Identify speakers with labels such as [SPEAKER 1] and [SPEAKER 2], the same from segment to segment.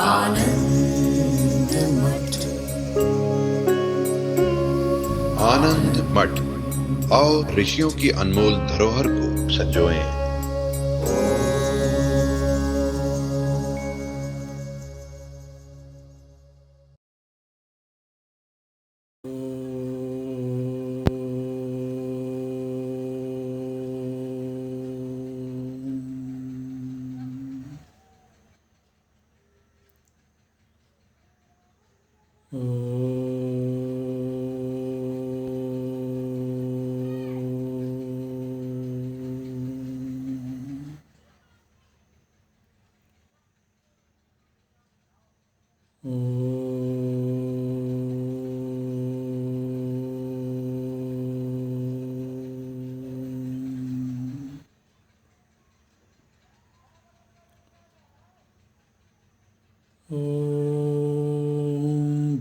[SPEAKER 1] आनंद मठ।
[SPEAKER 2] आनंद मठ और ऋषियों की अनमोल धरोहर को संजोएं।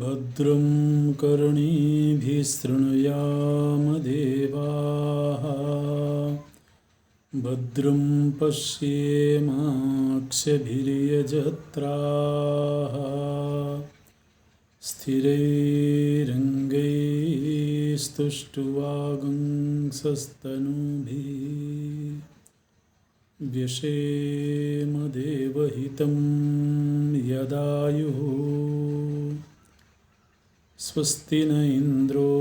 [SPEAKER 3] भद्रं कर्णेभिः शृणुयाम देवाः, भद्रं पश्येमाक्षभिर्यजत्राः, स्थिरैरङ्गैस्तुष्ट्वागुंसस्तनूभिः व्यशेम देवहितं यदायुः। स्वस्ति न इन्द्रो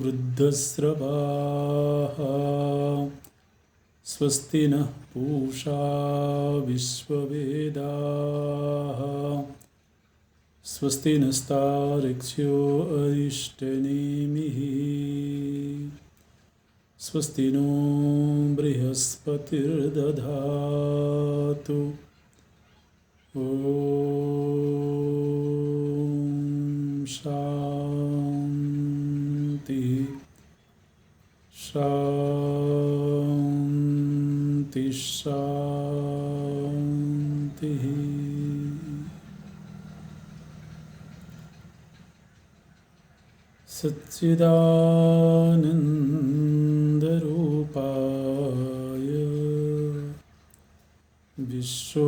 [SPEAKER 3] वृद्धस्रवाः, स्वस्ति नः पूषा विश्ववेदाः, स्वस्ति नस्तार्क्ष्यो अरिष्टनेमिः, स्वस्ति नो बृहस्पतिर्दधातु। ॐ शान्ति शान्ति शान्तिः। सच्चिदानन्दरूपाय विश्वोत्पत्त्यादिहेतवे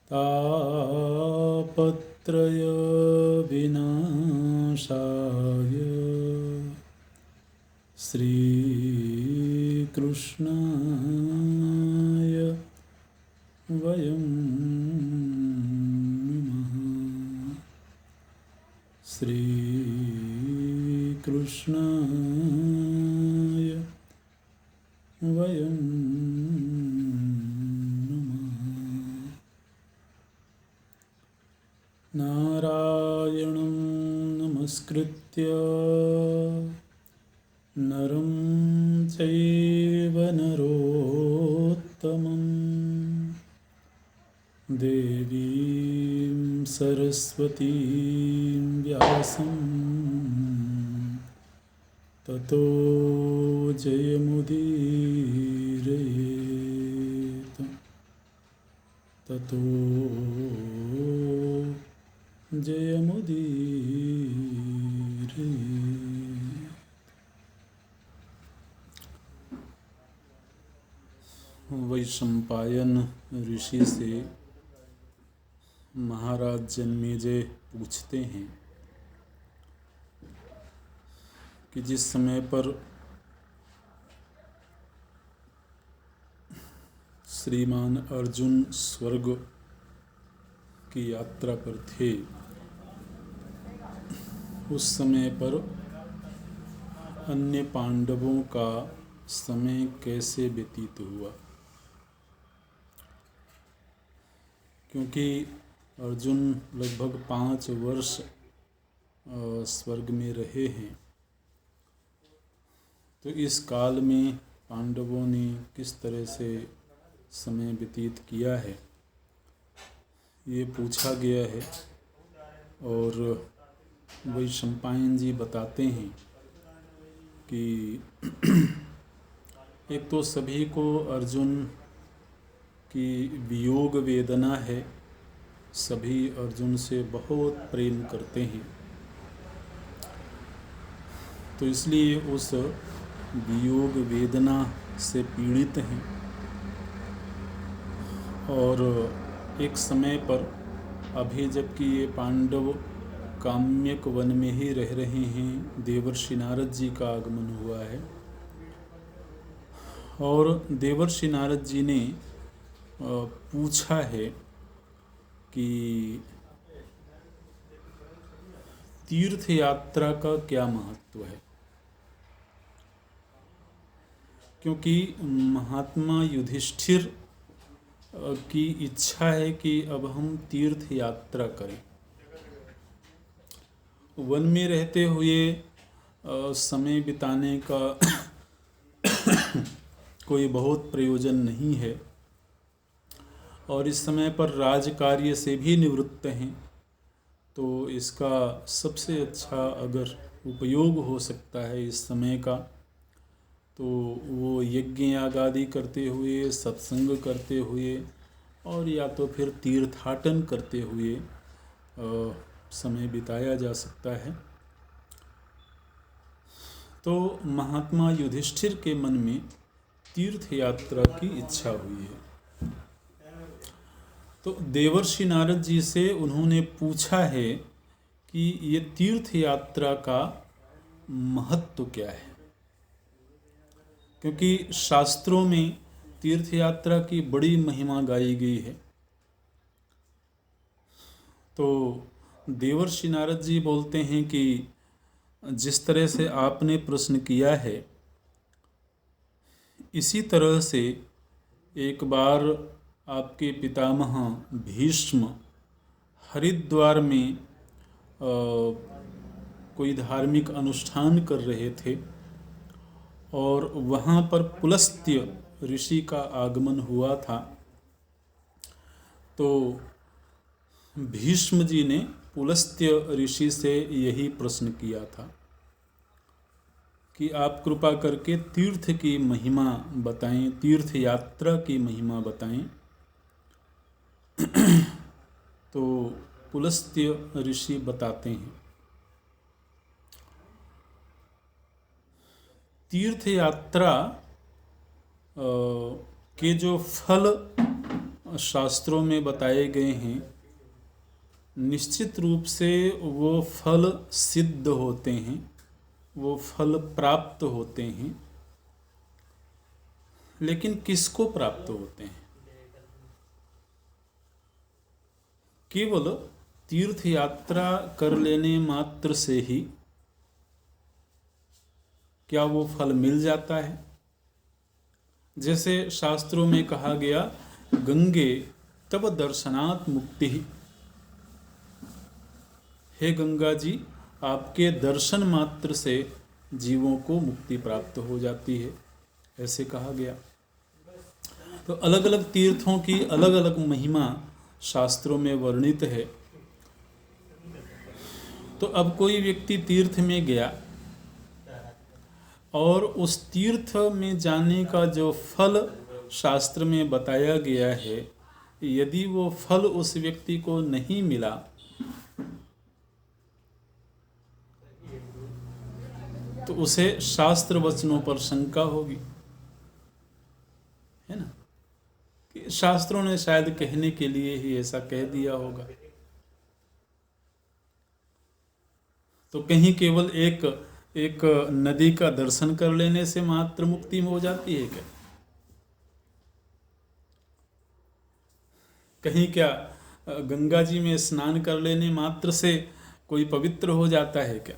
[SPEAKER 3] तापत्रयविनाशाय श्रीकृष्णाय वयं नमः। श्रीकृष्णाय वयं नमः। नारायणं नमस्कृत्य नरं चैव नरोत्तमं, देवीं सरस्वतीं व्यासं ततो जयमुदीरयेत्। ततो जयमुदीरयेत्। वैशंपायन ऋषि से महाराज जन्मेजय पूछते हैं कि जिस समय पर श्रीमान अर्जुन स्वर्ग की यात्रा पर थे, उस समय पर अन्य पांडवों का समय कैसे व्यतीत हुआ, क्योंकि अर्जुन लगभग 5 वर्ष स्वर्ग में रहे हैं। तो इस काल में पांडवों ने किस तरह से समय व्यतीत किया है, ये पूछा गया है। और वैशंपायन जी बताते हैं कि एक तो सभी को अर्जुन की वियोग वेदना है, सभी अर्जुन से बहुत प्रेम करते हैं। तो इसलिए उस वियोग वेदना से पीड़ित हैं और एक समय पर अभी जबकि ये पांडव काम्यक वन में ही रह रहे हैं, देवर्षि नारद जी का आगमन हुआ है और देवर्षि नारद जी ने पूछा है कि तीर्थ यात्रा का क्या महत्व है, क्योंकि महात्मा युधिष्ठिर की इच्छा है कि अब हम तीर्थ यात्रा करें। वन में रहते हुए समय बिताने का कोई बहुत प्रयोजन नहीं है और इस समय पर राज कार्य से भी निवृत्त हैं, तो इसका सबसे अच्छा अगर उपयोग हो सकता है इस समय का, तो वो यज्ञ याग आदि करते हुए, सत्संग करते हुए और या तो फिर तीर्थाटन करते हुए समय बिताया जा सकता है। तो महात्मा युधिष्ठिर के मन में तीर्थ यात्रा की इच्छा हुई है, तो देवर्षि नारद जी से उन्होंने पूछा है कि ये तीर्थ यात्रा का महत्व क्या है, क्योंकि शास्त्रों में तीर्थ यात्रा की बड़ी महिमा गाई गई है। तो देवर्षि नारद जी बोलते हैं कि जिस तरह से आपने प्रश्न किया है, इसी तरह से एक बार आपके पितामह भीष्म हरिद्वार में कोई धार्मिक अनुष्ठान कर रहे थे और वहाँ पर पुलस्त्य ऋषि का आगमन हुआ था। तो भीष्म जी ने पुलस्त्य ऋषि से यही प्रश्न किया था कि आप कृपा करके तीर्थ की महिमा बताएं, तीर्थ यात्रा की महिमा बताएं। तो पुलस्त्य ऋषि बताते हैं, तीर्थ यात्रा के जो फल शास्त्रों में बताए गए हैं, निश्चित रूप से वो फल सिद्ध होते हैं, वो फल प्राप्त होते हैं, लेकिन किसको प्राप्त होते हैं? केवल तीर्थ यात्रा कर लेने मात्र से ही क्या वो फल मिल जाता है? जैसे शास्त्रों में कहा गया, गंगे तब दर्शनात् मुक्ति। हे गंगा जी, आपके दर्शन मात्र से जीवों को मुक्ति प्राप्त हो जाती है, ऐसे कहा गया। तो अलग अलग तीर्थों की अलग अलग महिमा शास्त्रों में वर्णित है। तो अब कोई व्यक्ति तीर्थ में गया और उस तीर्थ में जाने का जो फल शास्त्र में बताया गया है, यदि वो फल उस व्यक्ति को नहीं मिला तो उसे शास्त्र वचनों पर शंका होगी, है ना, कि शास्त्रों ने शायद कहने के लिए ही ऐसा कह दिया होगा। तो कहीं केवल एक नदी का दर्शन कर लेने से मात्र मुक्ति हो जाती है क्या? कहीं क्या गंगा जी में स्नान कर लेने मात्र से कोई पवित्र हो जाता है क्या?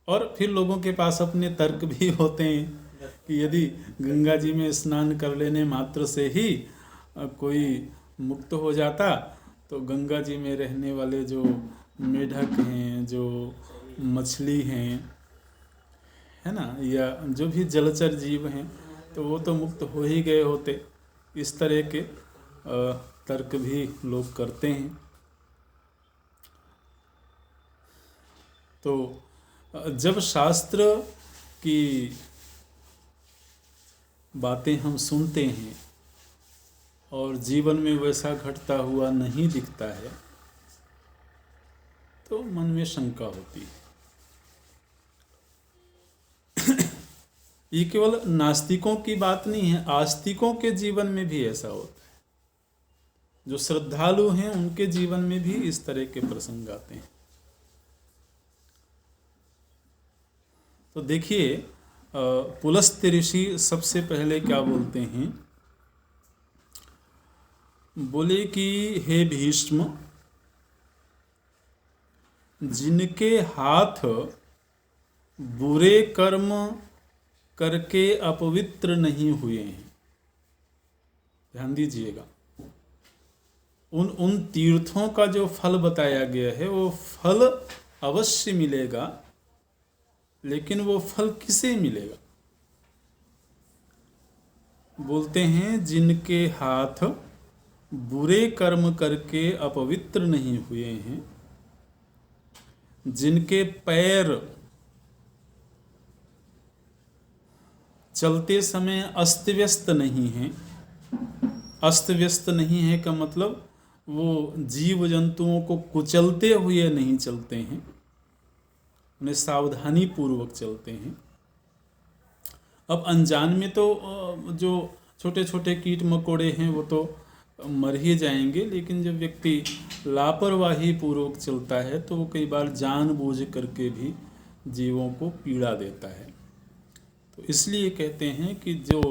[SPEAKER 3] और फिर लोगों के पास अपने तर्क भी होते हैं कि यदि गंगा जी में स्नान कर लेने मात्र से ही कोई मुक्त हो जाता, तो गंगा जी में रहने वाले जो मेढक हैं, जो मछली हैं, है ना, या जो भी जलचर जीव हैं, तो वो तो मुक्त हो ही गए होते। इस तरह के तर्क भी लोग करते हैं। तो जब शास्त्र की बातें हम सुनते हैं और जीवन में वैसा घटता हुआ नहीं दिखता है, तो मन में शंका होती है। ये केवल नास्तिकों की बात नहीं है, आस्तिकों के जीवन में भी ऐसा होता है। जो श्रद्धालु हैं उनके जीवन में भी इस तरह के प्रसंग आते हैं। तो देखिए, पुलस्त्य ऋषि सबसे पहले क्या बोलते हैं, बोले कि हे भीष्म, जिनके हाथ बुरे कर्म करके अपवित्र नहीं हुए हैं, ध्यान दीजिएगा, उन तीर्थों का जो फल बताया गया है वो फल अवश्य मिलेगा, लेकिन वो फल किसे मिलेगा? बोलते हैं जिनके हाथ बुरे कर्म करके अपवित्र नहीं हुए हैं, जिनके पैर चलते समय अस्त व्यस्त नहीं हैं। अस्त व्यस्त नहीं है का मतलब वो जीव जंतुओं को कुचलते हुए नहीं चलते हैं, उन्हें सावधानी पूर्वक चलते हैं। अब अनजान में तो जो छोटे छोटे कीट मकोड़े हैं वो तो मर ही जाएंगे, लेकिन जब व्यक्ति लापरवाही पूर्वक चलता है तो वो कई बार जानबूझ करके भी जीवों को पीड़ा देता है। तो इसलिए कहते हैं कि जो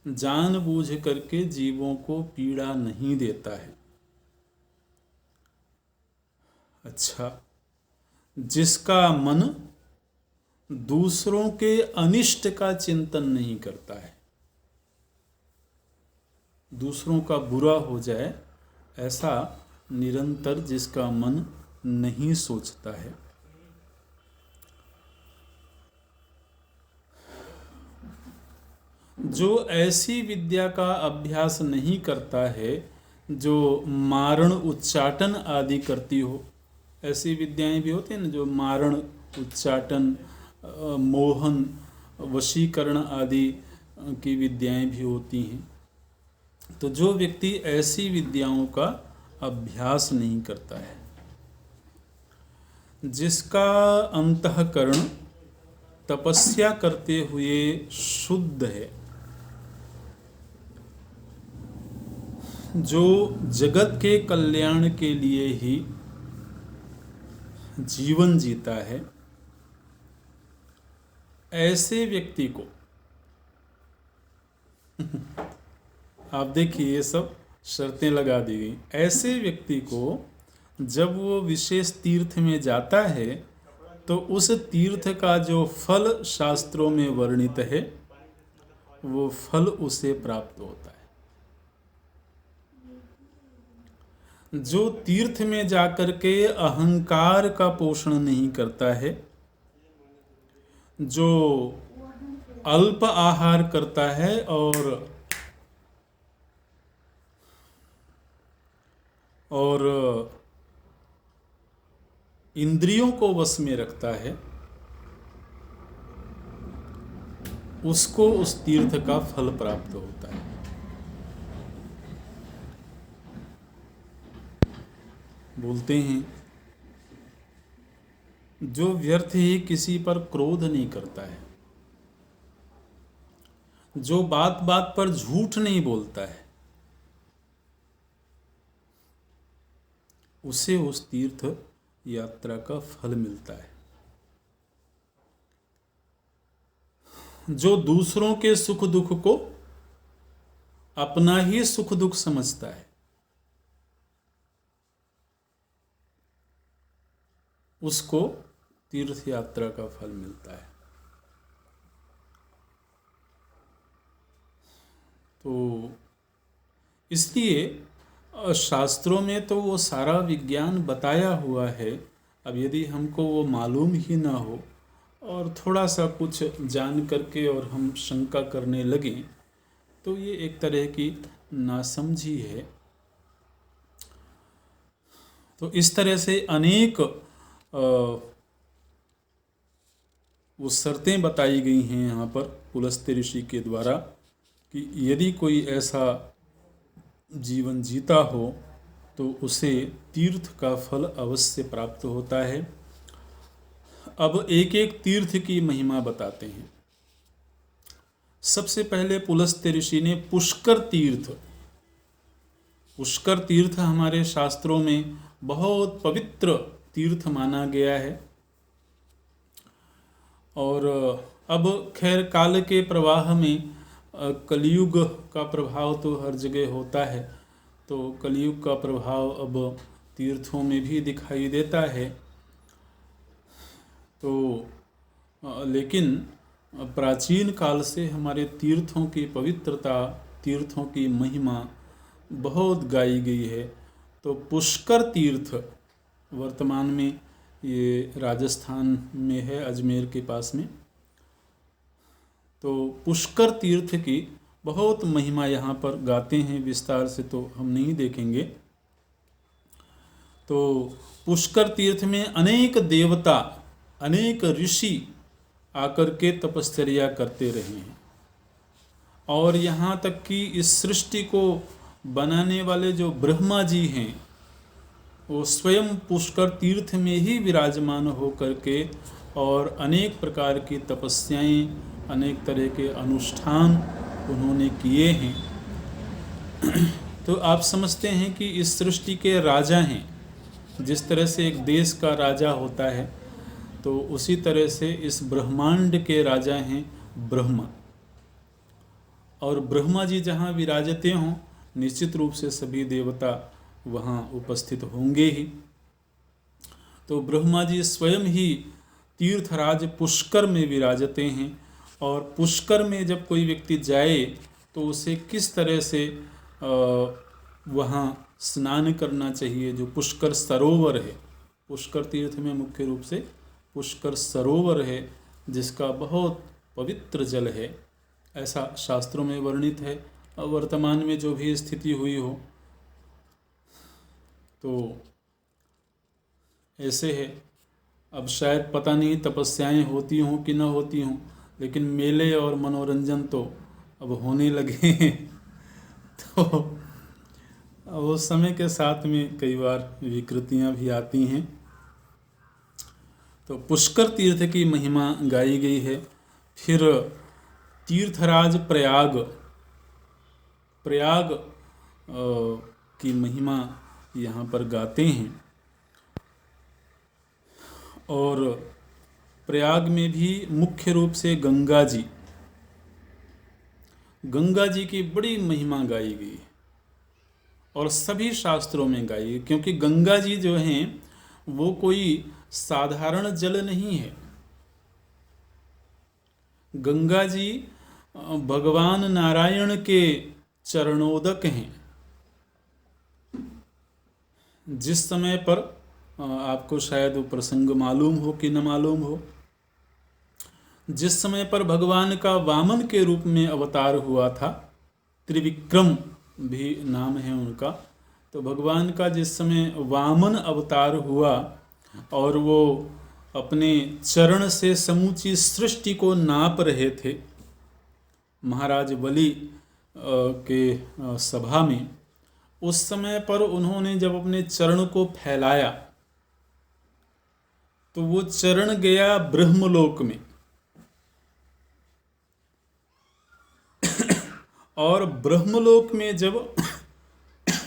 [SPEAKER 3] जानबूझ करके जीवों को पीड़ा नहीं देता है, अच्छा, जिसका मन दूसरों के अनिष्ट का चिंतन नहीं करता है, दूसरों का बुरा हो जाए ऐसा निरंतर जिसका मन नहीं सोचता है, जो ऐसी विद्या का अभ्यास नहीं करता है जो मारण उच्चाटन आदि करती हो। ऐसी विद्याएं भी होती हैं ना, जो मारण उच्चाटन, मोहन, वशीकरण आदि की विद्याएं भी होती हैं। तो जो व्यक्ति ऐसी विद्याओं का अभ्यास नहीं करता है, जिसका अंतःकरण तपस्या करते हुए शुद्ध है, जो जगत के कल्याण के लिए ही जीवन जीता है, ऐसे व्यक्ति को आप देखिए ये सब शर्तें लगा दी गई। ऐसे व्यक्ति को जब वो विशेष तीर्थ में जाता है तो उस तीर्थ का जो फल शास्त्रों में वर्णित है वो फल उसे प्राप्त होता है। जो तीर्थ में जाकर के अहंकार का पोषण नहीं करता है, जो अल्प आहार करता है और इंद्रियों को वश में रखता है, उसको उस तीर्थ का फल प्राप्त होता है। बोलते हैं जो व्यर्थ ही किसी पर क्रोध नहीं करता है, जो बात बात पर झूठ नहीं बोलता है, उसे उस तीर्थ यात्रा का फल मिलता है। जो दूसरों के सुख दुख को अपना ही सुख दुख समझता है, उसको तीर्थ यात्रा का फल मिलता है। तो इसलिए शास्त्रों में तो वो सारा विज्ञान बताया हुआ है। अब यदि हमको वो मालूम ही ना हो और थोड़ा सा कुछ जान करके और हम शंका करने लगें तो ये एक तरह की नासमझी है। तो इस तरह से अनेक वो शर्तें बताई गई हैं यहाँ पर पुलस्त्य ऋषि के द्वारा कि यदि कोई ऐसा जीवन जीता हो तो उसे तीर्थ का फल अवश्य प्राप्त होता है। अब एक एक तीर्थ की महिमा बताते हैं। सबसे पहले पुलस्त्य ऋषि ने पुष्कर तीर्थ हमारे शास्त्रों में बहुत पवित्र तीर्थ माना गया है। और अब खैर काल के प्रवाह में कलयुग का प्रभाव तो हर जगह होता है, तो कलयुग का प्रभाव अब तीर्थों में भी दिखाई देता है। तो लेकिन प्राचीन काल से हमारे तीर्थों की पवित्रता, तीर्थों की महिमा बहुत गाई गई है। तो पुष्कर तीर्थ वर्तमान में ये राजस्थान में है, अजमेर के पास में। तो पुष्कर तीर्थ की बहुत महिमा यहाँ पर गाते हैं, विस्तार से तो हम नहीं देखेंगे। तो पुष्कर तीर्थ में अनेक देवता, अनेक ऋषि आकर के तपश्चर्या करते रहे हैं। और यहाँ तक कि इस सृष्टि को बनाने वाले जो ब्रह्मा जी हैं, वो स्वयं पुष्कर तीर्थ में ही विराजमान हो करके और अनेक प्रकार की तपस्याएं, अनेक तरह के अनुष्ठान उन्होंने किए हैं। तो आप समझते हैं कि इस सृष्टि के राजा हैं। जिस तरह से एक देश का राजा होता है, तो उसी तरह से इस ब्रह्मांड के राजा हैं ब्रह्मा। और ब्रह्मा जी जहाँ विराजते हों, निश्चित रूप से सभी देवता वहाँ उपस्थित होंगे ही। तो ब्रह्मा जी स्वयं ही तीर्थराज पुष्कर में विराजते हैं। और पुष्कर में जब कोई व्यक्ति जाए तो उसे किस तरह से वहाँ स्नान करना चाहिए, जो पुष्कर सरोवर है। पुष्कर तीर्थ में मुख्य रूप से पुष्कर सरोवर है, जिसका बहुत पवित्र जल है, ऐसा शास्त्रों में वर्णित है। वर्तमान में जो भी स्थिति हुई हो, तो ऐसे है। अब शायद पता नहीं तपस्याएं होती हों कि न होती हों, लेकिन मेले और मनोरंजन तो अब होने लगे हैं। तो अब उस समय के साथ में कई बार विकृतियां भी आती हैं। तो पुष्कर तीर्थ की महिमा गाई गई है। फिर तीर्थराज प्रयाग की महिमा यहाँ पर गाते हैं। और प्रयाग में भी मुख्य रूप से गंगा जी की बड़ी महिमा गाई गई है और सभी शास्त्रों में गाई है। क्योंकि गंगा जी जो हैं वो कोई साधारण जल नहीं है। गंगा जी भगवान नारायण के चरणोदक हैं। जिस समय पर आपको शायद वो प्रसंग मालूम हो कि न मालूम हो, जिस समय पर भगवान का वामन के रूप में अवतार हुआ था, त्रिविक्रम भी नाम है उनका। तो भगवान का जिस समय वामन अवतार हुआ और वो अपने चरण से समूची सृष्टि को नाप रहे थे महाराज बलि के सभा में, उस समय पर उन्होंने जब अपने चरण को फैलाया तो वो चरण गया ब्रह्मलोक में। और ब्रह्मलोक में जब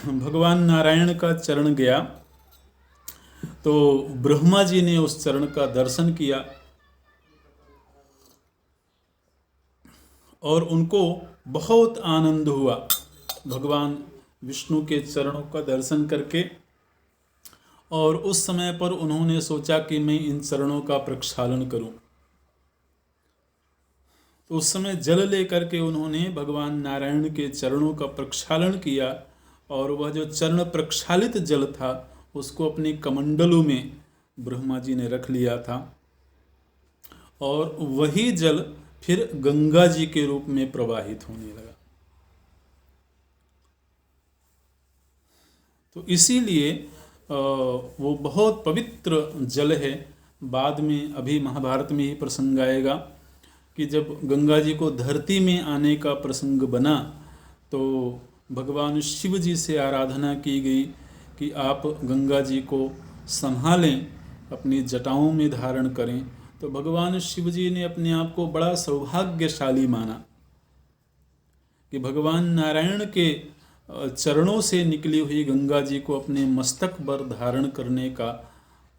[SPEAKER 3] भगवान नारायण का चरण गया तो ब्रह्मा जी ने उस चरण का दर्शन किया और उनको बहुत आनंद हुआ भगवान विष्णु के चरणों का दर्शन करके। और उस समय पर उन्होंने सोचा कि मैं इन चरणों का प्रक्षालन करूं। तो उस समय जल लेकर के उन्होंने भगवान नारायण के चरणों का प्रक्षालन किया और वह जो चरण प्रक्षालित जल था उसको अपने कमंडलों में ब्रह्मा जी ने रख लिया था। और वही जल फिर गंगा जी के रूप में प्रवाहित होने लगा। तो इसीलिए वो बहुत पवित्र जल है। बाद में अभी महाभारत में ही प्रसंग आएगा कि जब गंगा जी को धरती में आने का प्रसंग बना तो भगवान शिव जी से आराधना की गई कि आप गंगा जी को संभालें, अपनी जटाओं में धारण करें। तो भगवान शिव जी ने अपने आप को बड़ा सौभाग्यशाली माना कि भगवान नारायण के चरणों से निकली हुई गंगा जी को अपने मस्तक पर धारण करने का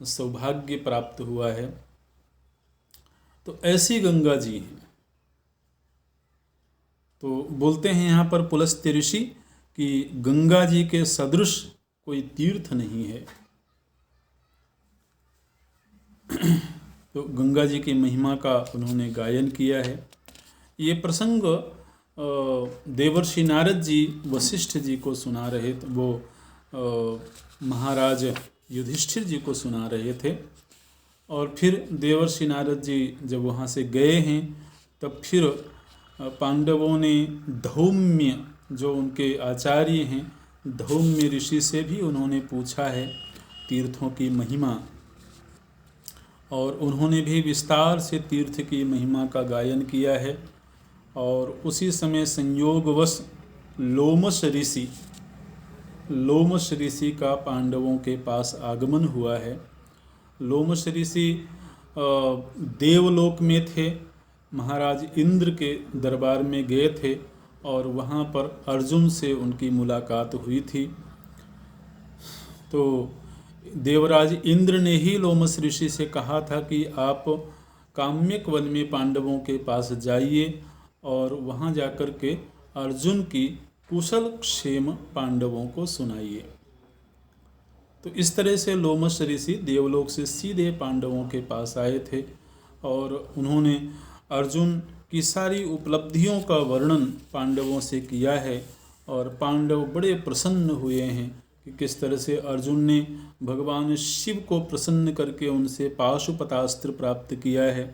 [SPEAKER 3] सौभाग्य प्राप्त हुआ है। तो ऐसी गंगा जी हैं। तो बोलते हैं यहाँ पर पुलस्त्य ऋषि कि गंगा जी के सदृश कोई तीर्थ नहीं है। तो गंगा जी की महिमा का उन्होंने गायन किया है। ये प्रसंग देवर्षि नारद जी वशिष्ठ जी को सुना रहे थे, वो महाराज युधिष्ठिर जी को सुना रहे थे। और फिर देवर्षि नारद जी जब वहाँ से गए हैं तब फिर पांडवों ने धौम्य, जो उनके आचार्य हैं, धौम्य ऋषि से भी उन्होंने पूछा है तीर्थों की महिमा, और उन्होंने भी विस्तार से तीर्थ की महिमा का गायन किया है। और उसी समय संयोगवश लोमश ऋषि का पांडवों के पास आगमन हुआ है। लोमश ऋषि देवलोक में थे, महाराज इंद्र के दरबार में गए थे और वहाँ पर अर्जुन से उनकी मुलाकात हुई थी। तो देवराज इंद्र ने ही लोमश ऋषि से कहा था कि आप काम्यक वन में पांडवों के पास जाइए और वहाँ जाकर के अर्जुन की कुशल क्षेम पांडवों को सुनाइए। तो इस तरह से लोमश ऋषि देवलोक से सीधे पांडवों के पास आए थे और उन्होंने अर्जुन की सारी उपलब्धियों का वर्णन पांडवों से किया है। और पांडव बड़े प्रसन्न हुए हैं कि किस तरह से अर्जुन ने भगवान शिव को प्रसन्न करके उनसे पाशुपतास्त्र प्राप्त किया है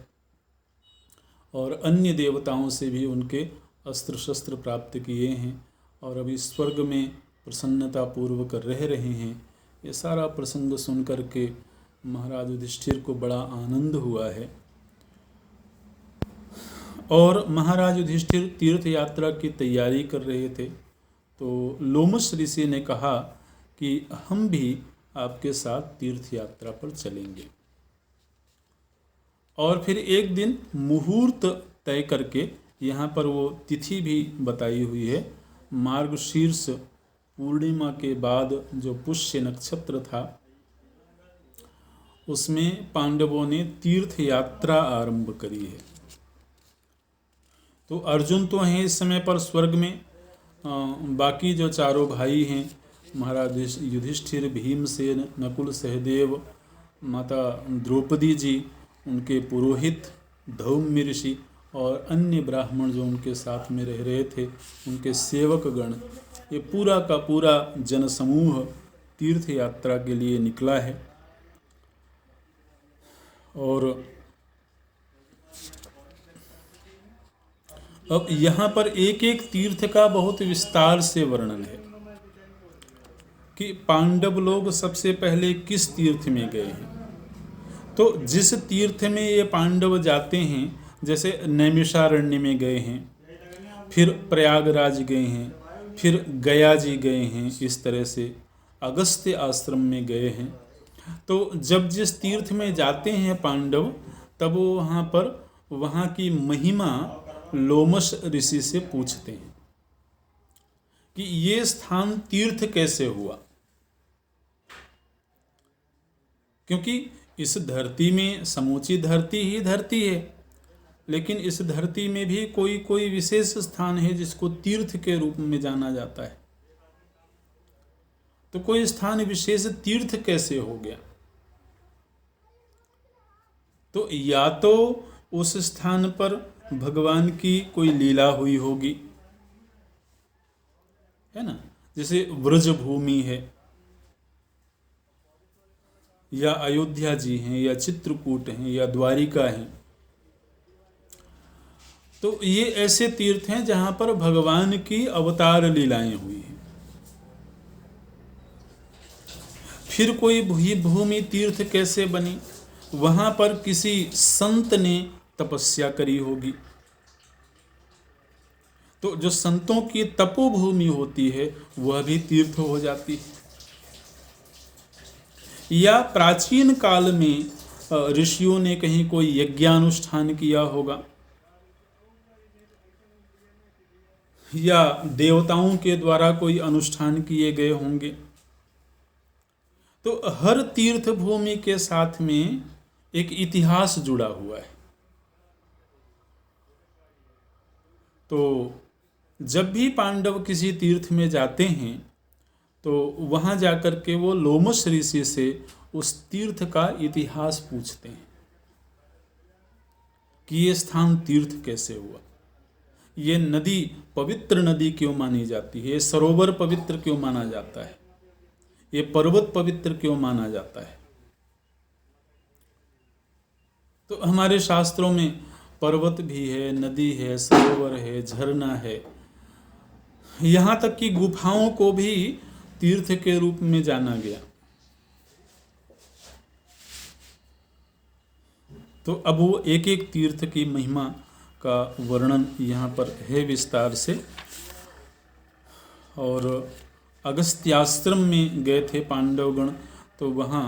[SPEAKER 3] और अन्य देवताओं से भी उनके अस्त्र शस्त्र प्राप्त किए हैं और अभी स्वर्ग में प्रसन्नता पूर्वक रह रहे हैं। ये सारा प्रसंग सुन करके महाराज युधिष्ठिर को बड़ा आनंद हुआ है। और महाराज युधिष्ठिर तीर्थ यात्रा की तैयारी कर रहे थे तो लोमश ऋषि ने कहा कि हम भी आपके साथ तीर्थ यात्रा पर चलेंगे। और फिर एक दिन मुहूर्त तय करके, यहाँ पर वो तिथि भी बताई हुई है, मार्गशीर्ष पूर्णिमा के बाद जो पुष्य नक्षत्र था उसमें पांडवों ने तीर्थ यात्रा आरंभ करी है। तो अर्जुन तो हैं इस समय पर स्वर्ग में, बाकी जो चारों भाई हैं महाराज युधिष्ठिर, भीमसेन, नकुल, सहदेव, माता द्रौपदी जी, उनके पुरोहित धौम्य ऋषि और अन्य ब्राह्मण जो उनके साथ में रह रहे थे, उनके सेवक गण, ये पूरा का पूरा जनसमूह तीर्थ यात्रा के लिए निकला है। और अब यहाँ पर एक एक तीर्थ का बहुत विस्तार से वर्णन है कि पांडव लोग सबसे पहले किस तीर्थ में गए हैं। तो जिस तीर्थ में ये पांडव जाते हैं, जैसे नैमिषारण्य में गए हैं, फिर प्रयागराज गए हैं, फिर गया जी गए हैं, इस तरह से अगस्त्य आश्रम में गए हैं। तो जब जिस तीर्थ में जाते हैं पांडव, तब वो वहाँ पर वहाँ की महिमा लोमश ऋषि से पूछते हैं कि ये स्थान तीर्थ कैसे हुआ, क्योंकि इस धरती में समूची धरती ही धरती है, लेकिन इस धरती में भी कोई कोई विशेष स्थान है जिसको तीर्थ के रूप में जाना जाता है। तो कोई स्थान विशेष तीर्थ कैसे हो गया? तो या तो उस स्थान पर भगवान की कोई लीला हुई होगी, है ना, जैसे व्रज भूमि है, या अयोध्या जी हैं, या चित्रकूट हैं, या द्वारिका हैं। तो ये ऐसे तीर्थ हैं जहां पर भगवान की अवतार लीलाएं हुई हैं। फिर कोई भूमि तीर्थ कैसे बनी? वहां पर किसी संत ने तपस्या करी होगी। तो जो संतों की तपोभूमि होती है वह भी तीर्थ हो जाती है। या प्राचीन काल में ऋषियों ने कहीं कोई यज्ञानुष्ठान किया होगा, या देवताओं के द्वारा कोई अनुष्ठान किए गए होंगे। तो हर तीर्थ भूमि के साथ में एक इतिहास जुड़ा हुआ है। तो जब भी पांडव किसी तीर्थ में जाते हैं तो वहाँ जाकर के वो लोमश ऋषि से उस तीर्थ का इतिहास पूछते हैं कि ये स्थान तीर्थ कैसे हुआ, ये नदी पवित्र नदी क्यों मानी जाती है, ये सरोवर पवित्र क्यों माना जाता है, ये पर्वत पवित्र क्यों माना जाता है। तो हमारे शास्त्रों में पर्वत भी है, नदी है, सरोवर है, झरना है, यहाँ तक कि गुफाओं को भी तीर्थ के रूप में जाना गया। तो अब वो एक एक तीर्थ की महिमा का वर्णन यहाँ पर है विस्तार से। और अगस्त्याश्रम में गए थे पांडवगण, तो वहाँ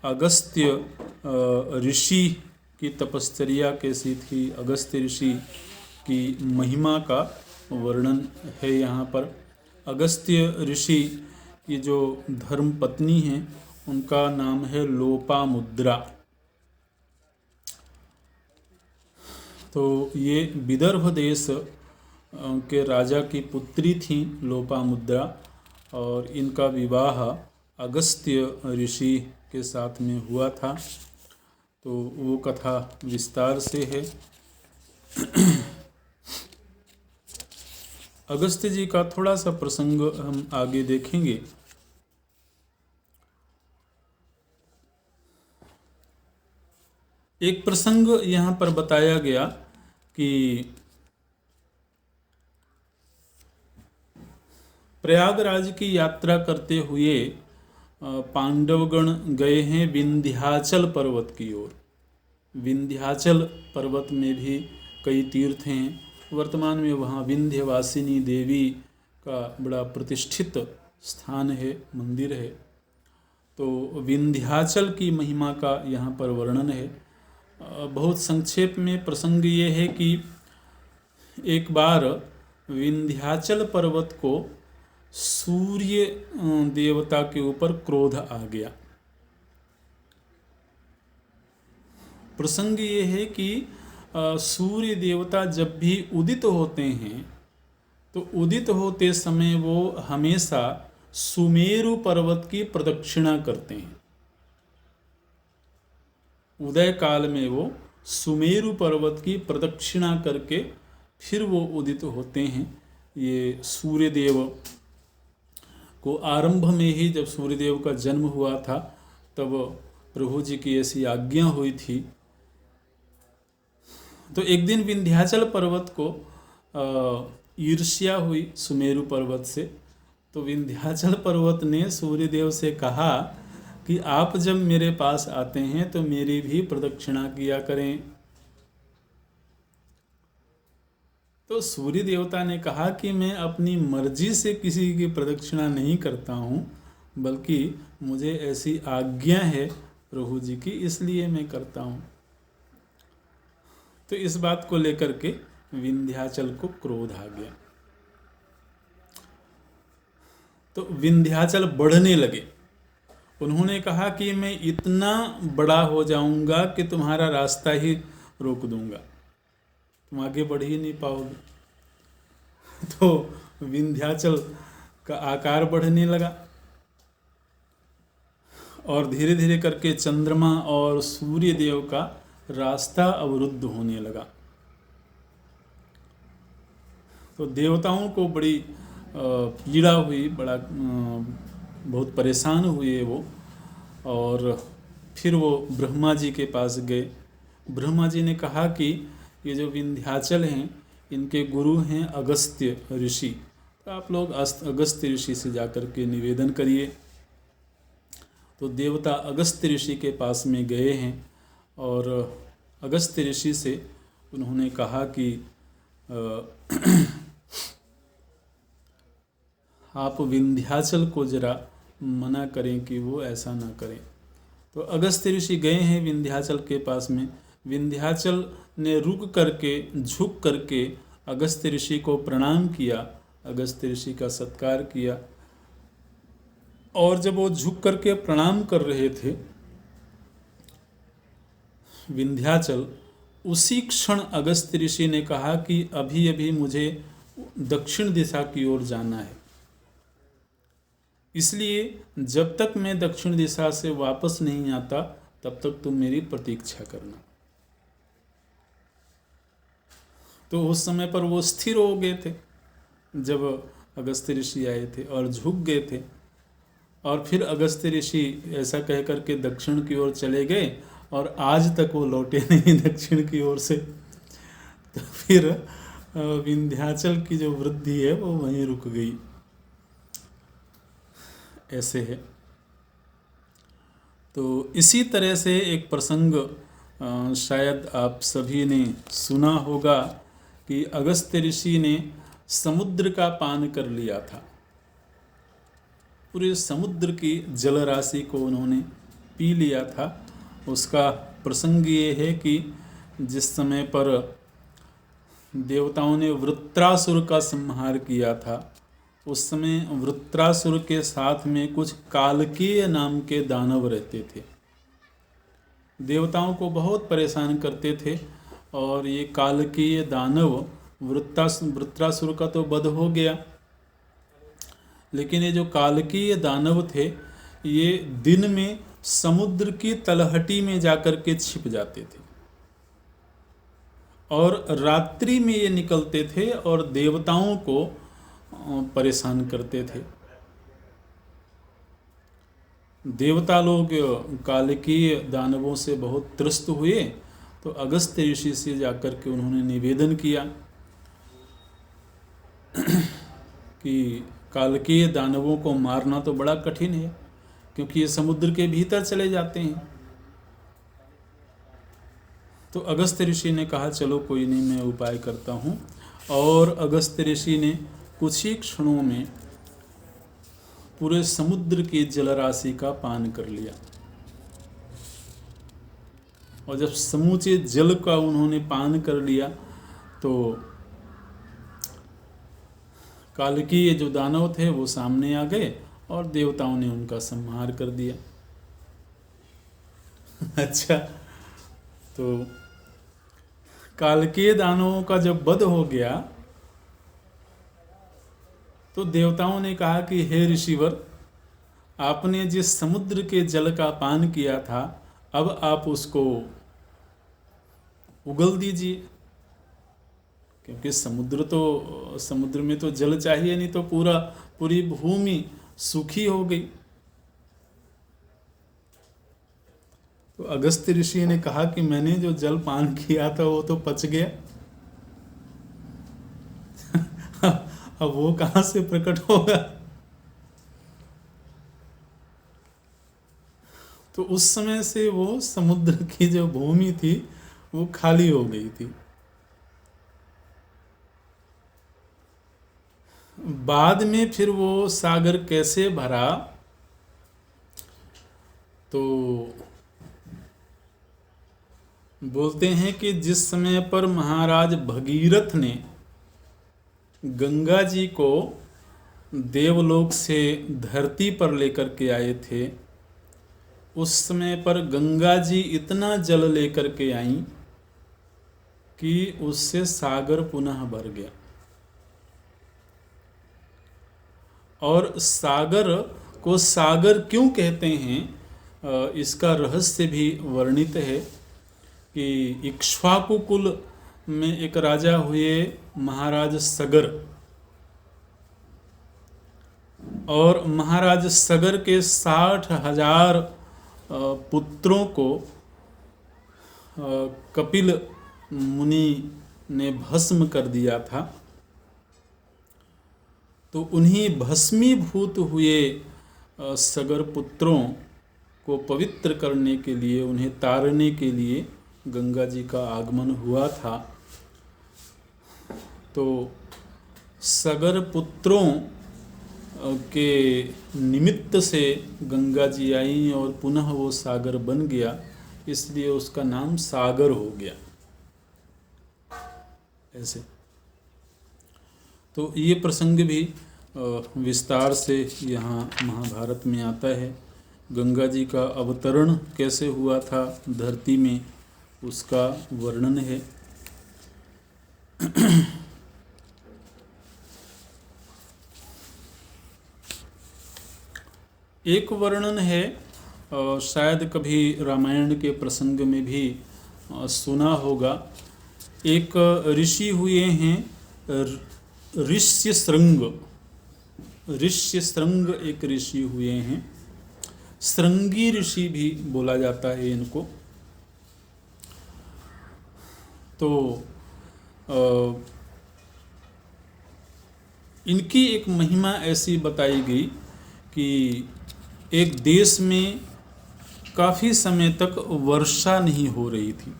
[SPEAKER 3] अगस्त्य ऋषि की तपश्चर्या कैसी थी, अगस्त्य ऋषि की महिमा का वर्णन है यहाँ पर। अगस्त्य ऋषि की जो धर्म पत्नी हैं उनका नाम है लोपामुद्रा। तो ये विदर्भ देश के राजा की पुत्री थी लोपामुद्रा, और इनका विवाह अगस्त्य ऋषि के साथ में हुआ था। तो वो कथा विस्तार से है। अगस्त्य जी का थोड़ा सा प्रसंग हम आगे देखेंगे। एक प्रसंग यहाँ पर बताया गया कि प्रयागराज की यात्रा करते हुए पांडवगण गए हैं विंध्याचल पर्वत की ओर। विंध्याचल पर्वत में भी कई तीर्थ हैं। वर्तमान में वहाँ विंध्यवासिनी देवी का बड़ा प्रतिष्ठित स्थान है, मंदिर है। तो विंध्याचल की महिमा का यहाँ पर वर्णन है। बहुत संक्षेप में प्रसंग ये है कि एक बार विंध्याचल पर्वत को सूर्य देवता के ऊपर क्रोध आ गया। प्रसंग ये है कि सूर्य देवता जब भी उदित होते हैं तो उदित होते समय वो हमेशा सुमेरु पर्वत की प्रदक्षिणा करते हैं। उदय काल में वो सुमेरु पर्वत की प्रदक्षिणा करके फिर वो उदित होते हैं। ये सूर्यदेव को आरंभ में ही जब सूर्यदेव का जन्म हुआ था तब प्रभु जी की ऐसी आज्ञा हुई थी। तो एक दिन विंध्याचल पर्वत को ईर्ष्या हुई सुमेरु पर्वत से। तो विंध्याचल पर्वत ने सूर्यदेव से कहा कि आप जब मेरे पास आते हैं तो मेरी भी प्रदक्षिणा किया करें। तो सूर्य देवता ने कहा कि मैं अपनी मर्जी से किसी की प्रदक्षिणा नहीं करता हूँ, बल्कि मुझे ऐसी आज्ञा है प्रभु जी की, इसलिए मैं करता हूँ। तो इस बात को लेकर के विंध्याचल को क्रोध आ गया। तो विंध्याचल बढ़ने लगे। उन्होंने कहा कि मैं इतना बड़ा हो जाऊंगा कि तुम्हारा रास्ता ही रोक दूंगा, तुम आगे बढ़ ही नहीं पाओगे। तो विंध्याचल का आकार बढ़ने लगा और धीरे धीरे करके चंद्रमा और सूर्य देव का रास्ता अवरुद्ध होने लगा। तो देवताओं को बड़ी पीड़ा हुई, बहुत परेशान हुए वो। और फिर वो ब्रह्मा जी के पास गए। ब्रह्मा जी ने कहा कि ये जो विंध्याचल हैं इनके गुरु हैं अगस्त्य ऋषि, तो आप लोग अगस्त्य ऋषि से जाकर के निवेदन करिए। तो देवता अगस्त्य ऋषि के पास में गए हैं और अगस्त्य ऋषि से उन्होंने कहा कि आप विंध्याचल को जरा मना करें कि वो ऐसा ना करें। तो अगस्त्य ऋषि गए हैं विंध्याचल के पास में। विंध्याचल ने रुक करके, झुक करके अगस्त्य ऋषि को प्रणाम किया अगस्त्य ऋषि का सत्कार किया। और जब वो झुक करके प्रणाम कर रहे थे विंध्याचल, उसी क्षण अगस्त्य ऋषि ने कहा कि अभी अभी मुझे दक्षिण दिशा की ओर जाना है, इसलिए जब तक मैं दक्षिण दिशा से वापस नहीं आता तब तक तुम मेरी प्रतीक्षा करना। तो उस समय पर वो स्थिर हो गए थे जब अगस्त्य ऋषि आए थे और झुक गए थे। और फिर अगस्त्य ऋषि ऐसा कह करके दक्षिण की ओर चले गए और आज तक वो लौटे नहीं दक्षिण की ओर से। तो फिर विंध्याचल की जो वृद्धि है वो वहीं रुक गई। ऐसे है। तो इसी तरह से एक प्रसंग शायद आप सभी ने सुना होगा कि अगस्त्य ऋषि ने समुद्र का पान कर लिया था। पूरे समुद्र की जल राशि को उन्होंने पी लिया था। उसका प्रसंग ये है कि जिस समय पर देवताओं ने वृत्रासुर का संहार किया था, उस समय वृत्रासुर के साथ में कुछ कालकीय नाम के दानव रहते थे। देवताओं को बहुत परेशान करते थे और ये कालकीय दानव वृत्रासुर का तो वध हो गया, लेकिन ये जो कालकीय दानव थे ये दिन में समुद्र की तलहटी में जाकर के छिप जाते थे और रात्रि में ये निकलते थे और देवताओं को परेशान करते थे। देवता लोग कालकीय दानवों से बहुत त्रस्त हुए तो अगस्त्य ऋषि से जाकर के उन्होंने निवेदन किया कि कालकीय दानवों को मारना तो बड़ा कठिन है, क्योंकि ये समुद्र के भीतर चले जाते हैं। तो अगस्त्य ऋषि ने कहा चलो कोई नहीं, मैं उपाय करता हूँ। और अगस्त्य ऋषि ने कुछ ही क्षणों में पूरे समुद्र की जलराशि का पान कर लिया। और जब समूचे जल का उन्होंने पान कर लिया तो कालकीय जो दानव थे वो सामने आ गए और देवताओं ने उनका संहार कर दिया। अच्छा, तो कालकीय दानवों का जब वध हो गया तो देवताओं ने कहा कि हे ऋषिवर, आपने जिस समुद्र के जल का पान किया था अब आप उसको उगल दीजिए, क्योंकि समुद्र में तो जल चाहिए, नहीं तो पूरी भूमि सूखी हो गई। तो अगस्त्य ऋषि ने कहा कि मैंने जो जल पान किया था वो तो पच गया, अब वो कहां से प्रकट होगा। तो उस समय से वो समुद्र की जो भूमि थी वो खाली हो गई थी। बाद में फिर वो सागर कैसे भरा, तो बोलते हैं कि जिस समय पर महाराज भगीरथ ने गंगा जी को देवलोक से धरती पर लेकर के आए थे, उस समय पर गंगा जी इतना जल लेकर के आई कि उससे सागर पुनः भर गया। और सागर को सागर क्यों कहते हैं, इसका रहस्य भी वर्णित है कि इक्ष्वाकु कुल में एक राजा हुए महाराज सगर, और महाराज सगर के 60,000 पुत्रों को कपिल मुनि ने भस्म कर दिया था। तो उन्हीं भस्मीभूत हुए सगर पुत्रों को पवित्र करने के लिए, उन्हें तारने के लिए गंगा जी का आगमन हुआ था। तो सगर पुत्रों के निमित्त से गंगा जी आई और पुनः वो सागर बन गया, इसलिए उसका नाम सागर हो गया। ऐसे तो ये प्रसंग भी विस्तार से यहाँ महाभारत में आता है। गंगा जी का अवतरण कैसे हुआ था धरती में, उसका वर्णन है। एक वर्णन है, शायद कभी रामायण के प्रसंग में भी सुना होगा। एक ऋषि हुए हैं ऋष्यशृंग। ऋष्यशृंग एक ऋषि हुए हैं, श्रृंगी ऋषि भी बोला जाता है इनको। तो इनकी एक महिमा ऐसी बताई गई कि एक देश में काफ़ी समय तक वर्षा नहीं हो रही थी।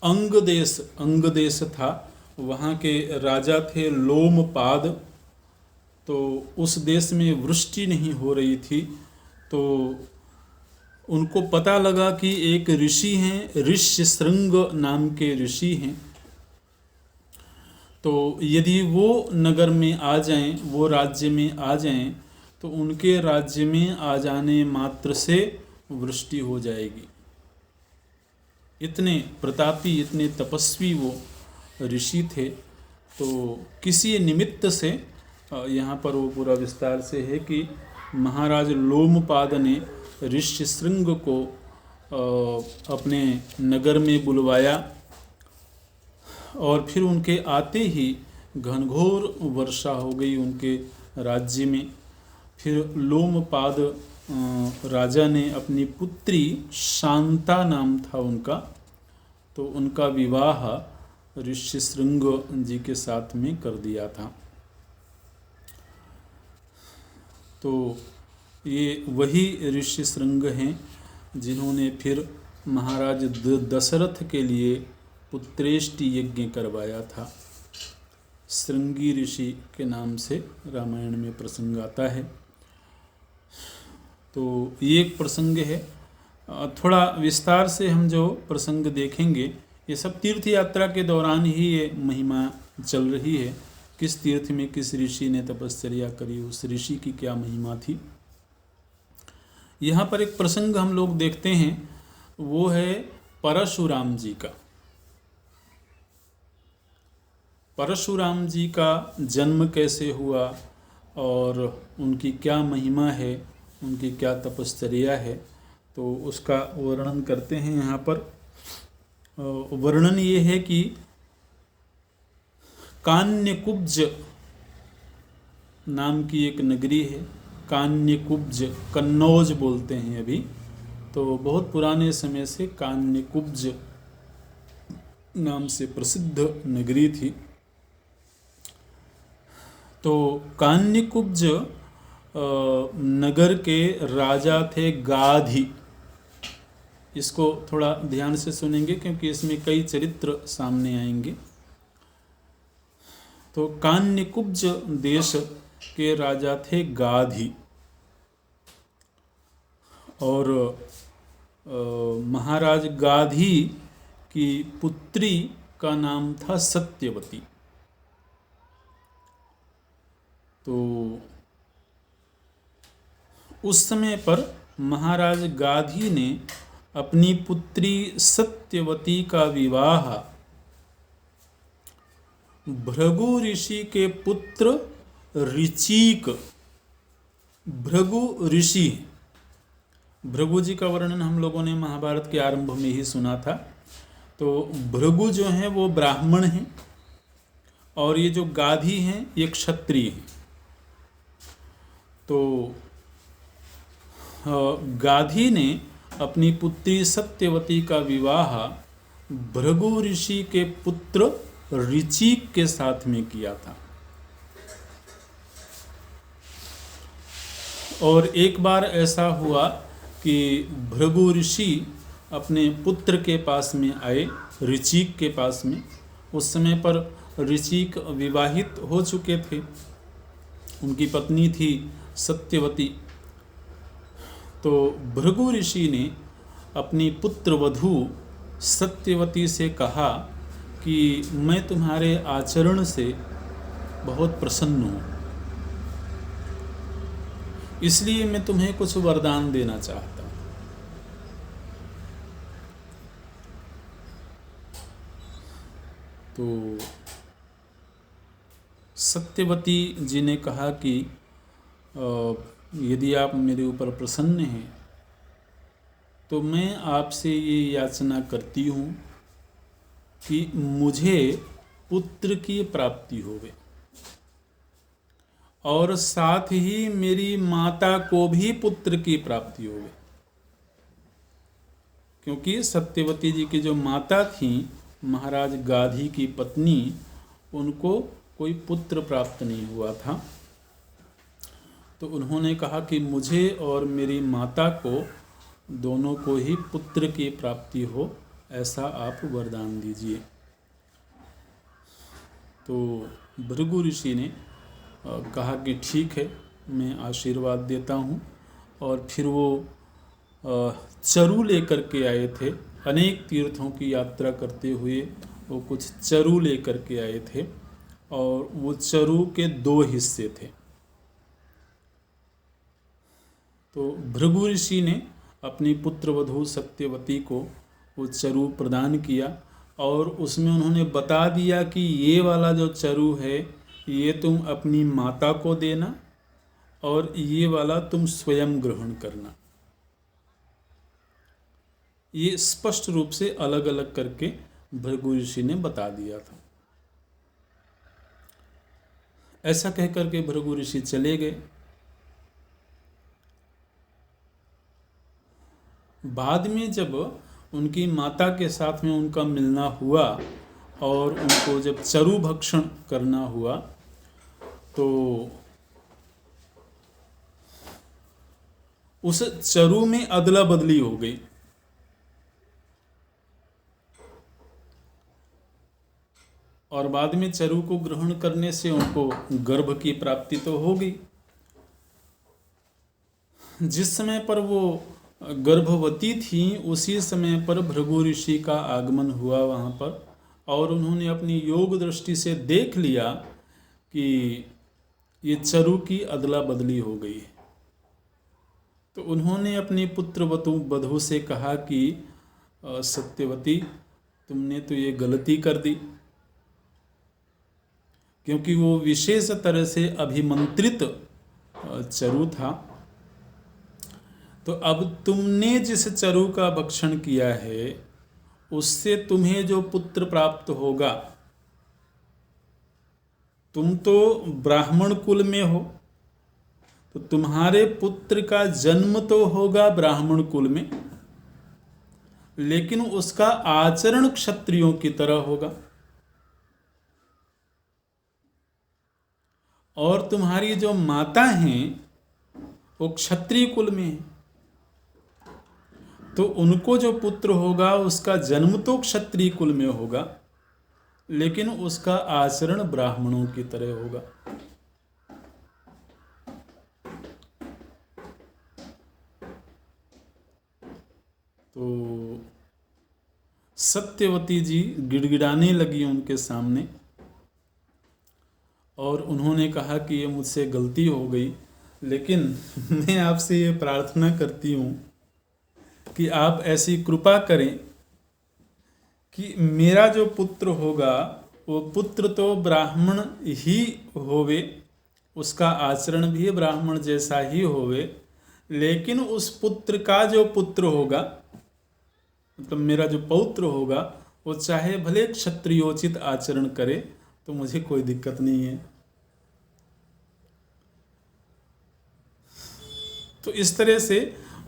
[SPEAKER 3] अंग देश था, वहाँ के राजा थे लोमपाद। तो उस देश में वृष्टि नहीं हो रही थी, तो उनको पता लगा कि एक ऋषि हैं, ऋष्यशृंग नाम के ऋषि हैं। तो यदि वो नगर में आ जाएं, वो राज्य में आ जाएं, तो उनके राज्य में आ जाने मात्र से वृष्टि हो जाएगी। इतने प्रतापी, इतने तपस्वी वो ऋषि थे। तो किसी निमित्त से यहाँ पर वो पूरा विस्तार से है कि महाराज लोमपाद ने ऋष्यशृंग को अपने नगर में बुलवाया और फिर उनके आते ही घनघोर वर्षा हो गई उनके राज्य में। फिर लोमपाद राजा ने अपनी पुत्री शांता नाम था उनका, तो उनका विवाह ऋष्यशृंग जी के साथ में कर दिया था। तो ये वही ऋष्यशृंग हैं जिन्होंने फिर महाराज दशरथ के लिए पुत्रेष्टि यज्ञ करवाया था। श्रृंगी ऋषि के नाम से रामायण में प्रसंग आता है। तो ये एक प्रसंग है। थोड़ा विस्तार से हम जो प्रसंग देखेंगे, ये सब तीर्थ यात्रा के दौरान ही ये महिमा चल रही है। किस तीर्थ में किस ऋषि ने तपश्चर्या करी, उस ऋषि की क्या महिमा थी। यहाँ पर एक प्रसंग हम लोग देखते हैं, वो है परशुराम जी का। परशुराम जी का जन्म कैसे हुआ और उनकी क्या महिमा है, उनकी क्या तपश्चर्या है, तो उसका वर्णन करते हैं यहाँ पर। वर्णन ये है कि कान्यकुब्ज नाम की एक नगरी है। कान्यकुब्ज, कन्नौज बोलते हैं अभी, तो बहुत पुराने समय से कान्यकुब्ज नाम से प्रसिद्ध नगरी थी। तो कान्यकुब्ज नगर के राजा थे गाधी। इसको थोड़ा ध्यान से सुनेंगे क्योंकि इसमें कई चरित्र सामने आएंगे। तो कान्यकुब्ज देश के राजा थे गाधी और महाराज गाधी की पुत्री का नाम था सत्यवती। तो उस समय पर महाराज गाधी ने अपनी पुत्री सत्यवती का विवाह भृगु ऋषि के पुत्र ऋचिक, भृगु ऋषि, भृगु जी का वर्णन हम लोगों ने महाभारत के आरंभ में ही सुना था। तो भृगु जो हैं वो ब्राह्मण हैं और ये जो गाधी हैं ये क्षत्रिय हैं। तो गाधी ने अपनी पुत्री सत्यवती का विवाह भृगु ऋषि के पुत्र ऋचिक के साथ में किया था। और एक बार ऐसा हुआ कि भृगु ऋषि अपने पुत्र के पास में आए, ऋचिक के पास में। उस समय पर ऋचिक विवाहित हो चुके थे, उनकी पत्नी थी सत्यवती। तो भृगु ऋषि ने अपनी पुत्र वधू सत्यवती से कहा कि मैं तुम्हारे आचरण से बहुत प्रसन्न हूँ, इसलिए मैं तुम्हें कुछ वरदान देना चाहता हूँ। तो सत्यवती जी ने कहा कि यदि आप मेरे ऊपर प्रसन्न हैं तो मैं आपसे ये याचना करती हूँ कि मुझे पुत्र की प्राप्ति होवे और साथ ही मेरी माता को भी पुत्र की प्राप्ति होवे, क्योंकि सत्यवती जी की जो माता थी महाराज गाधी की पत्नी, उनको कोई पुत्र प्राप्त नहीं हुआ था। तो उन्होंने कहा कि मुझे और मेरी माता को दोनों को ही पुत्र की प्राप्ति हो, ऐसा आप वरदान दीजिए। तो भृगु ऋषि ने कहा कि ठीक है, मैं आशीर्वाद देता हूँ। और फिर वो चरु लेकर के आए थे। अनेक तीर्थों की यात्रा करते हुए वो कुछ चरु लेकर के आए थे और वो चरु के 2 हिस्से थे। तो भृगु ऋषि ने अपनी पुत्रवधू सत्यवती को वो चरु प्रदान किया और उसमें उन्होंने बता दिया कि ये वाला जो चरु है ये तुम अपनी माता को देना और ये वाला तुम स्वयं ग्रहण करना। ये स्पष्ट रूप से अलग अलग करके भृगु ऋषि ने बता दिया था। ऐसा कह करके भृगु ऋषि चले गए। बाद में जब उनकी माता के साथ में उनका मिलना हुआ और उनको जब चरु भक्षण करना हुआ तो उस चरु में अदला बदली हो गई। और बाद में चरु को ग्रहण करने से उनको गर्भ की प्राप्ति तो हो गई। जिस समय पर वो गर्भवती थी उसी समय पर भृगु ऋषि का आगमन हुआ वहाँ पर, और उन्होंने अपनी योग दृष्टि से देख लिया कि ये चरु की अदला बदली हो गई है। तो उन्होंने अपनी पुत्र वधू से कहा कि सत्यवती, तुमने तो ये गलती कर दी, क्योंकि वो विशेष तरह से अभिमंत्रित चरु था। तो अब तुमने जिस चरु का भक्षण किया है उससे तुम्हें जो पुत्र प्राप्त होगा, तुम तो ब्राह्मण कुल में हो, तो तुम्हारे पुत्र का जन्म तो होगा ब्राह्मण कुल में, लेकिन उसका आचरण क्षत्रियों की तरह होगा। और तुम्हारी जो माता हैं वो क्षत्रिय कुल में है, तो उनको जो पुत्र होगा उसका जन्म तो क्षत्रिय कुल में होगा, लेकिन उसका आचरण ब्राह्मणों की तरह होगा। तो सत्यवती जी गिड़गिड़ाने लगी उनके सामने और उन्होंने कहा कि ये मुझसे गलती हो गई, लेकिन मैं आपसे ये प्रार्थना करती हूँ कि आप ऐसी कृपा करें कि मेरा जो पुत्र होगा वो पुत्र तो ब्राह्मण ही होवे, उसका आचरण भी ब्राह्मण जैसा ही होवे, लेकिन उस पुत्र का जो पुत्र होगा, मतलब मेरा जो पौत्र होगा, वो चाहे भले क्षत्रियोचित आचरण करे तो मुझे कोई दिक्कत नहीं है। तो इस तरह से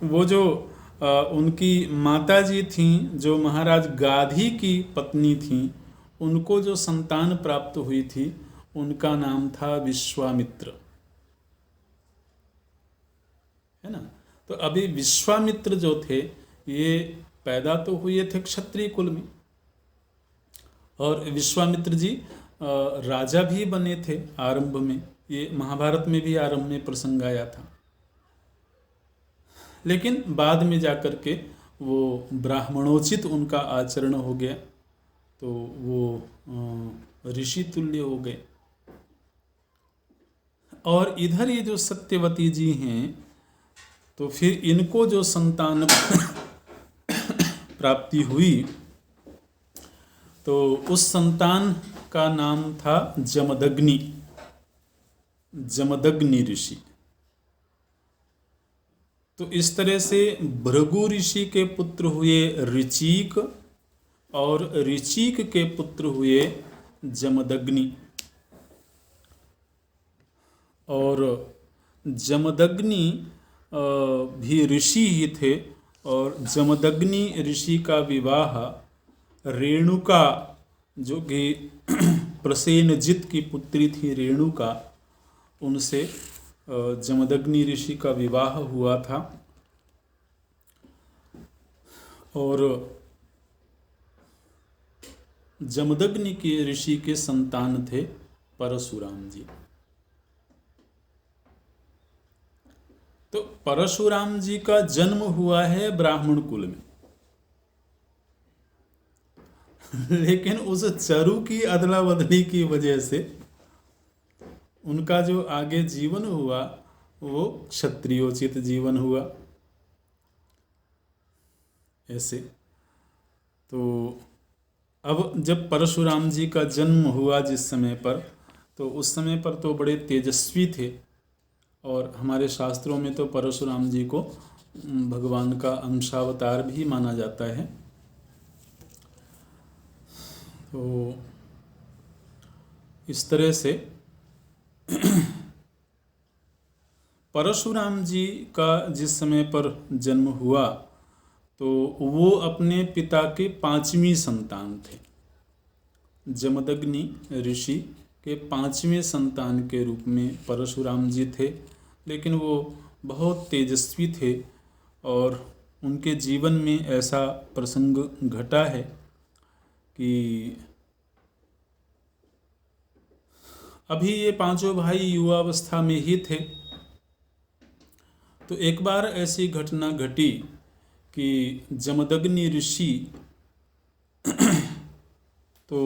[SPEAKER 3] वो जो उनकी माता जी थीं, जो महाराज गाधी की पत्नी थीं, उनको जो संतान प्राप्त हुई थी उनका नाम था विश्वामित्र, है ना। तो अभी विश्वामित्र जो थे ये पैदा तो हुए थे क्षत्रिय कुल में, और विश्वामित्र जी राजा भी बने थे आरंभ में। ये महाभारत में भी आरंभ में प्रसंग आया था, लेकिन बाद में जाकर के वो ब्राह्मणोचित उनका आचरण हो गया, तो वो ऋषि तुल्य हो गए। और इधर ये जो सत्यवती जी हैं, तो फिर इनको जो संतान प्राप्ति हुई, तो उस संतान का नाम था जमदग्नि, जमदग्नि ऋषि। तो इस तरह से भृगु ऋषि के पुत्र हुए ऋचिक, और ऋचिक के पुत्र हुए जमदग्नि। और जमदग्नि भी ऋषि ही थे, और जमदग्नि ऋषि का विवाह रेणुका, जो कि प्रसेनजित की पुत्री थी रेणुका, उनसे जमदग्नि ऋषि का विवाह हुआ था। और जमदग्नि के ऋषि के संतान थे परशुराम जी। तो परशुराम जी का जन्म हुआ है ब्राह्मण कुल में, लेकिन उस चरु की अदला बदली की वजह से उनका जो आगे जीवन हुआ वो क्षत्रियोचित जीवन हुआ। ऐसे तो अब जब परशुराम जी का जन्म हुआ जिस समय पर, तो उस समय पर तो बड़े तेजस्वी थे, और हमारे शास्त्रों में तो परशुराम जी को भगवान का अंशावतार भी माना जाता है। तो इस तरह से परशुराम जी का जिस समय पर जन्म हुआ, तो वो अपने पिता के 5वीं संतान थे। जमदग्नि ऋषि के 5वें संतान के रूप में परशुराम जी थे, लेकिन वो बहुत तेजस्वी थे, और उनके जीवन में ऐसा प्रसंग घटा है कि अभी ये पांचों भाई युवावस्था में ही थे। तो एक बार ऐसी घटना घटी कि जमदग्नि ऋषि तो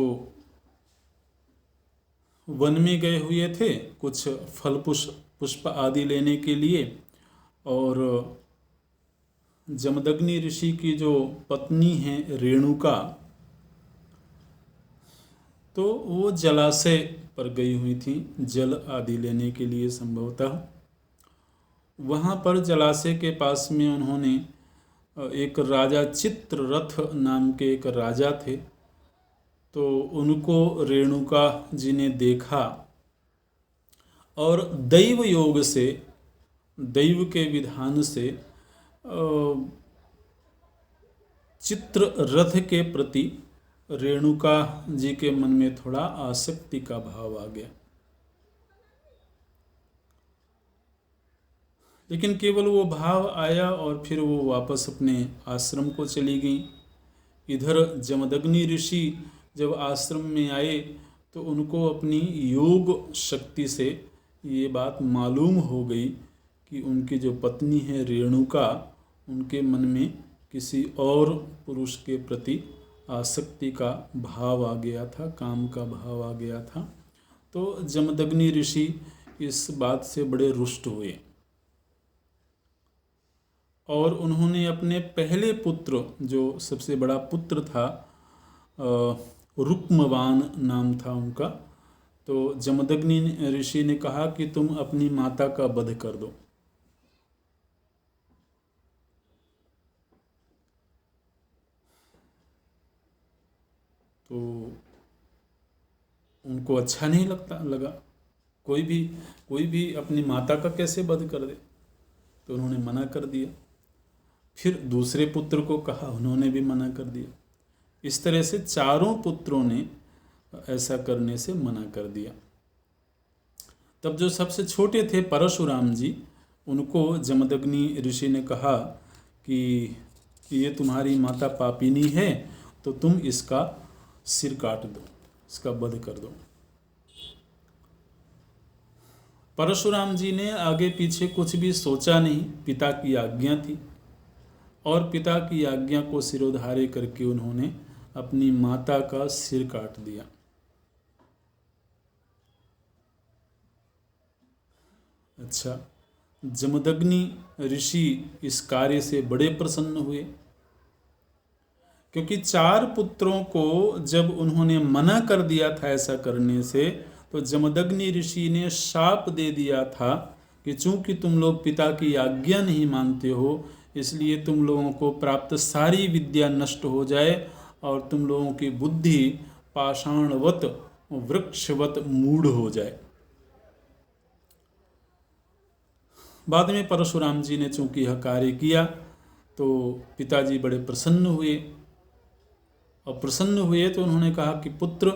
[SPEAKER 3] वन में गए हुए थे कुछ फल पुष्प आदि लेने के लिए, और जमदग्नि ऋषि की जो पत्नी है रेणुका, तो वो जलाशय पर गई हुई थी जल आदि लेने के लिए संभवतः। वहाँ पर जलाशय के पास में उन्होंने एक राजा चित्ररथ नाम के एक राजा थे, तो उनको रेणुका जी ने देखा, और दैव योग से, दैव के विधान से चित्ररथ के प्रति रेणुका जी के मन में थोड़ा आसक्ति का भाव आ गया। लेकिन केवल वो भाव आया और फिर वो वापस अपने आश्रम को चली गई। इधर जमदग्नि ऋषि जब आश्रम में आए, तो उनको अपनी योग शक्ति से ये बात मालूम हो गई कि उनकी जो पत्नी है रेणुका, उनके मन में किसी और पुरुष के प्रति आसक्ति का भाव आ गया था, काम का भाव आ गया था। तो जमदग्नि ऋषि इस बात से बड़े रुष्ट हुए, और उन्होंने अपने पहले पुत्र, जो सबसे बड़ा पुत्र था, रुक्मवान नाम था उनका, तो जमदग्नि ऋषि ने कहा कि तुम अपनी माता का वध कर दो। तो उनको अच्छा नहीं लगा, कोई भी अपनी माता का कैसे वध कर दे, तो उन्होंने मना कर दिया। फिर दूसरे पुत्र को कहा, उन्होंने भी मना कर दिया। इस तरह से चारों पुत्रों ने ऐसा करने से मना कर दिया। तब जो सबसे छोटे थे परशुराम जी, उनको जमदग्नि ऋषि ने कहा कि ये तुम्हारी माता पापिनी है, तो तुम इसका सिर काट दो, इसका वध कर दो। परशुराम जी ने आगे पीछे कुछ भी सोचा नहीं, पिता की आज्ञा थी, और पिता की आज्ञा को सिरोधार्य करके उन्होंने अपनी माता का सिर काट दिया। अच्छा, जमदग्नि ऋषि इस कार्य से बड़े प्रसन्न हुए, क्योंकि 4 पुत्रों को जब उन्होंने मना कर दिया था ऐसा करने से, तो जमदग्नि ऋषि ने शाप दे दिया था कि चूंकि तुम लोग पिता की आज्ञा नहीं मानते हो, इसलिए तुम लोगों को प्राप्त सारी विद्या नष्ट हो जाए और तुम लोगों की बुद्धि पाषाणवत वृक्षवत मूढ़ हो जाए। बाद में परशुराम जी ने चूंकि यह कार्य किया तो पिताजी बड़े प्रसन्न हुए, और प्रसन्न हुए तो उन्होंने कहा कि पुत्र,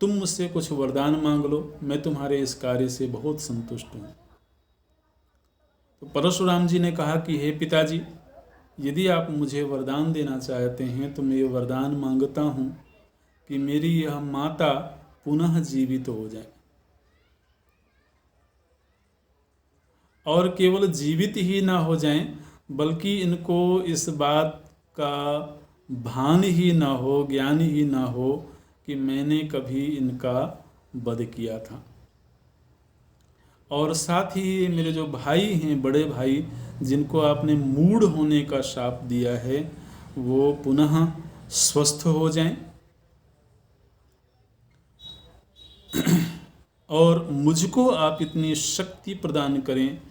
[SPEAKER 3] तुम मुझसे कुछ वरदान मांग लो, मैं तुम्हारे इस कार्य से बहुत संतुष्ट हूँ। तो परशुराम जी ने कहा कि हे पिताजी, यदि आप मुझे वरदान देना चाहते हैं तो मैं ये वरदान मांगता हूँ कि मेरी यह माता पुनः जीवित हो जाए, और केवल जीवित ही ना हो जाएं, बल्कि इनको इस बात का भान ही ना हो, ज्ञान ही ना हो कि मैंने कभी इनका वध किया था। और साथ ही मेरे जो भाई हैं, बड़े भाई, जिनको आपने मूढ़ होने का शाप दिया है, वो पुनः स्वस्थ हो जाएं, और मुझको आप इतनी शक्ति प्रदान करें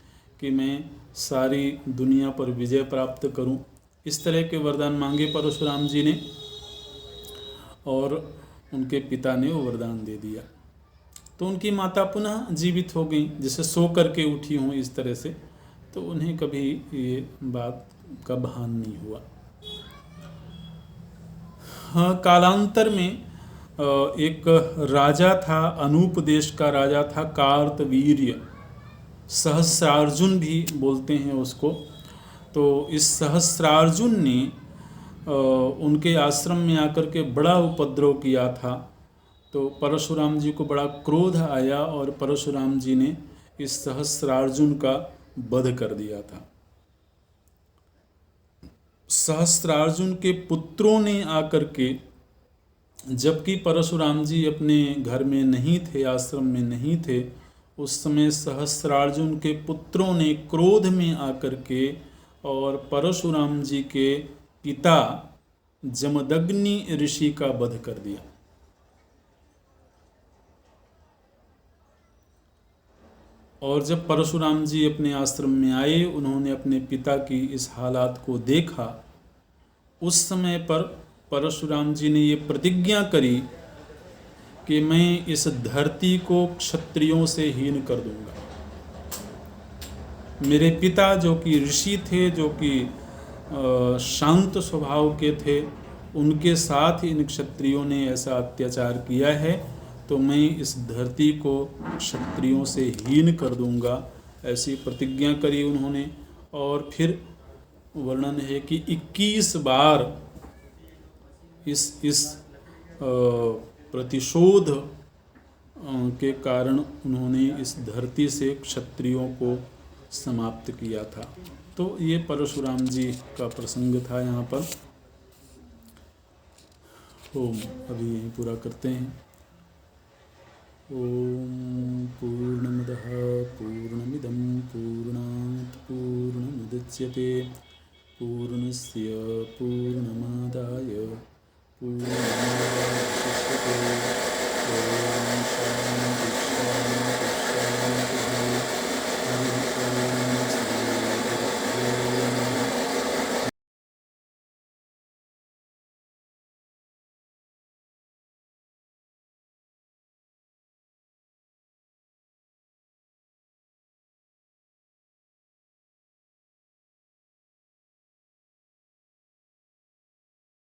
[SPEAKER 3] कि मैं सारी दुनिया पर विजय प्राप्त करूं। इस तरह के वरदान मांगे परशुराम जी ने, और उनके पिता ने वो वरदान दे दिया। तो उनकी माता पुनः जीवित हो गई, जैसे सो करके उठी हों इस तरह से। तो उन्हें कभी ये बात का भान नहीं हुआ। हाँ, कालांतर में एक राजा था, अनूप देश का राजा था, कार्तवीर्य, सहस्रार्जुन भी बोलते हैं उसको। तो इस सहस्रार्जुन ने उनके आश्रम में आकर के बड़ा उपद्रव किया था। तो परशुराम जी को बड़ा क्रोध आया और परशुराम जी ने इस सहस्रार्जुन का वध कर दिया था। सहस्रार्जुन के पुत्रों ने आकर के, जबकि परशुराम जी अपने घर में नहीं थे, आश्रम में नहीं थे, उस समय सहस्रार्जुन के पुत्रों ने क्रोध में आकर के और परशुराम जी के पिता जमदग्नि ऋषि का वध कर दिया। और जब परशुराम जी अपने आश्रम में आए, उन्होंने अपने पिता की इस हालात को देखा। उस समय पर परशुराम जी ने ये प्रतिज्ञा करी कि मैं इस धरती को क्षत्रियों से हीन कर दूंगा। मेरे पिता जो कि ऋषि थे, जो कि शांत स्वभाव के थे, उनके साथ इन क्षत्रियों ने ऐसा अत्याचार किया है, तो मैं इस धरती को क्षत्रियों से हीन कर दूंगा, ऐसी प्रतिज्ञा करी उन्होंने। और फिर वर्णन है कि 21 बार इस प्रतिशोध के कारण उन्होंने इस धरती से क्षत्रियों को समाप्त किया था। तो ये परशुराम जी का प्रसंग था यहाँ पर। ओम, अभी यहीं पूरा करते हैं। ओम पूर्णमदः पूर्णमिदं पूर्णात् पूर्णमुदच्यते पूर्णस्य पूर्णमादाय पूर्ण